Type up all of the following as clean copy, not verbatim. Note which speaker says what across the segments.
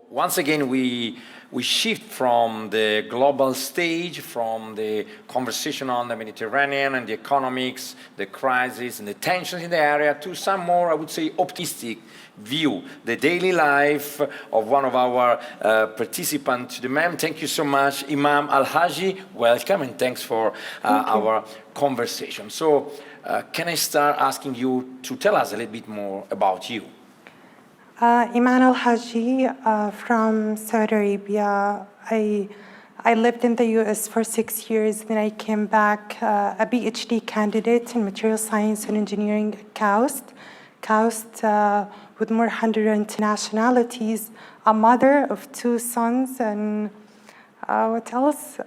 Speaker 1: once again, we shift from the global stage, from the conversation on the Mediterranean and the economics, the crisis and the tensions in the area, to some more, I would say, optimistic view, the daily life of one of our participants to the MEM. Thank you so much, Imam Alhajji. Welcome, and thanks for our conversation. So, can I start asking you to tell us a little bit more about you?
Speaker 2: Eman Alhajji from Saudi Arabia. I lived in the US for 6 years, then I came back a PhD candidate in material science and engineering at KAUST with more than 100 nationalities, a mother of 2 sons, and what else?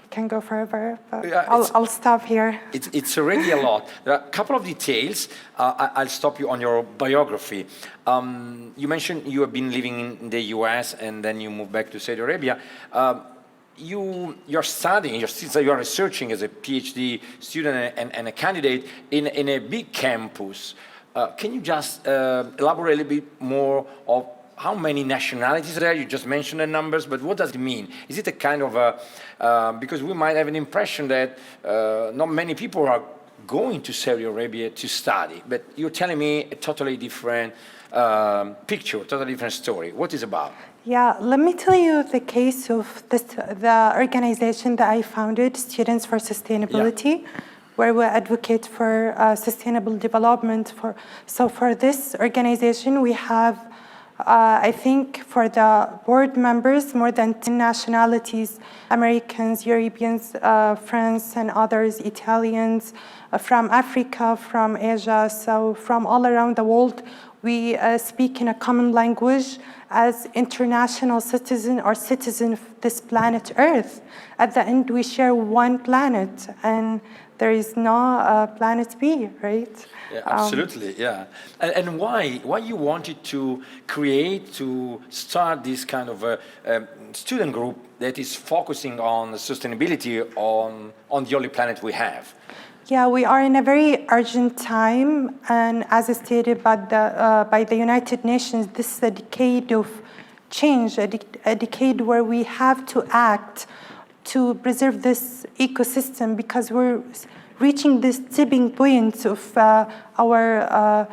Speaker 2: Can go forever, but yeah, I'll stop here.
Speaker 1: It's already a lot. There are a couple of details. I'll stop you on your biography. You mentioned you have been living in the US and then you moved back to Saudi Arabia. You're studying, you're researching as a PhD student and a candidate in a big campus. Can you just elaborate a little bit more of how many nationalities there are? You just mentioned the numbers, but what does it mean? Is it a kind of a, because we might have an impression that not many people are going to Saudi Arabia to study, but you're telling me a totally different picture, totally different story. What is it about?
Speaker 2: Yeah, let me tell you the case of the organization that I founded, Students for Sustainability, where we advocate for sustainable development. So for this organization, we have I think for the board members, more than 10 nationalities, Americans, Europeans, France and others, Italians, from Africa, from Asia, so from all around the world, we speak in a common language as international citizen or citizen of this planet Earth. At the end, we share one planet, and there is no planet B, right?
Speaker 1: Yeah, absolutely, yeah. And why you wanted to start this kind of student group that is focusing on sustainability on the only planet we have?
Speaker 2: Yeah, we are in a very urgent time, and as stated by the United Nations, this is a decade of change, a decade where we have to act to preserve this ecosystem, because we're reaching this tipping point of our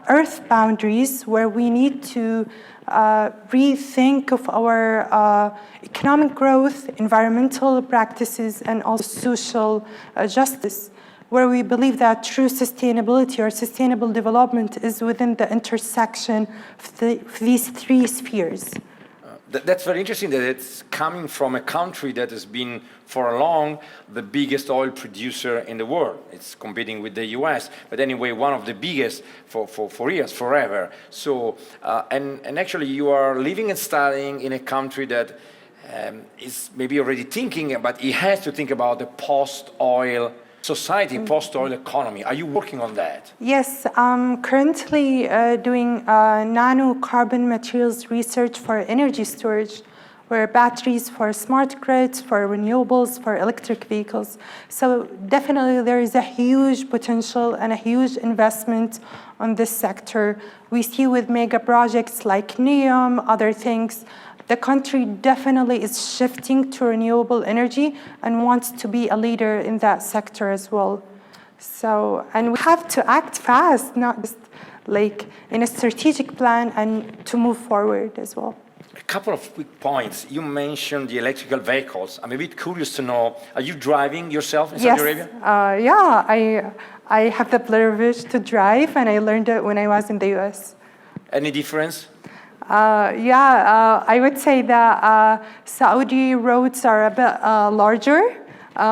Speaker 2: Earth boundaries, where we need to rethink of our economic growth, environmental practices, and also social justice, where we believe that true sustainability or sustainable development is within the intersection of these 3 spheres.
Speaker 1: That's very interesting that it's coming from a country that has been for long the biggest oil producer in the world. It's competing with the US, but anyway, one of the biggest for years, forever. So, and actually you are living and studying in a country that is maybe already thinking, but it has to think about the post-oil society, post-oil economy. Are you working on that?
Speaker 2: Yes, I'm currently doing nano-carbon materials research for energy storage, where batteries for smart grids, for renewables, for electric vehicles. So definitely there is a huge potential and a huge investment on this sector. We see with mega projects like NEOM, other things, the country definitely is shifting to renewable energy and wants to be a leader in that sector as well. So, and we have to act fast, not just like in a strategic plan, and to move forward as well.
Speaker 1: A couple of quick points. You mentioned the electrical vehicles. I'm a bit curious to know, are you driving yourself in Saudi Arabia?
Speaker 2: Yeah, I have the privilege to drive, and I learned it when I was in the US.
Speaker 1: Any difference?
Speaker 2: I would say that Saudi roads are a bit larger,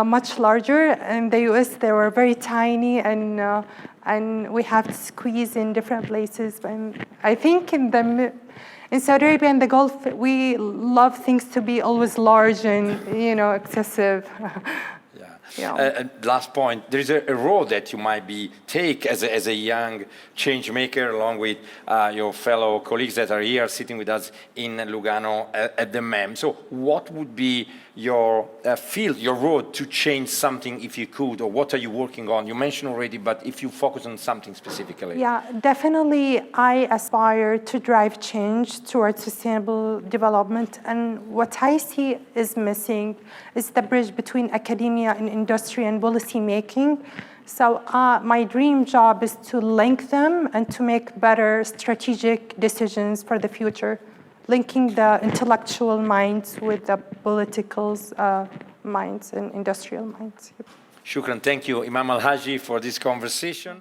Speaker 2: much larger. In the US, they were very tiny, and we have to squeeze in different places. And I think in Saudi Arabia and the Gulf, we love things to be always large and excessive. Yeah.
Speaker 1: Last point, there is a role that you might take as a young change maker, along with your fellow colleagues that are here sitting with us in Lugano at the MEM. So what would be your field, your road to change something if you could, or what are you working on? You mentioned already, but if you focus on something specifically.
Speaker 2: Yeah, definitely I aspire to drive change towards sustainable development, and what I see is missing is the bridge between academia and industry and policy making. So my dream job is to link them and to make better strategic decisions for the future, linking the intellectual minds with the political minds and industrial minds.
Speaker 1: Shukran, thank you, Imam Alhajji, for this conversation.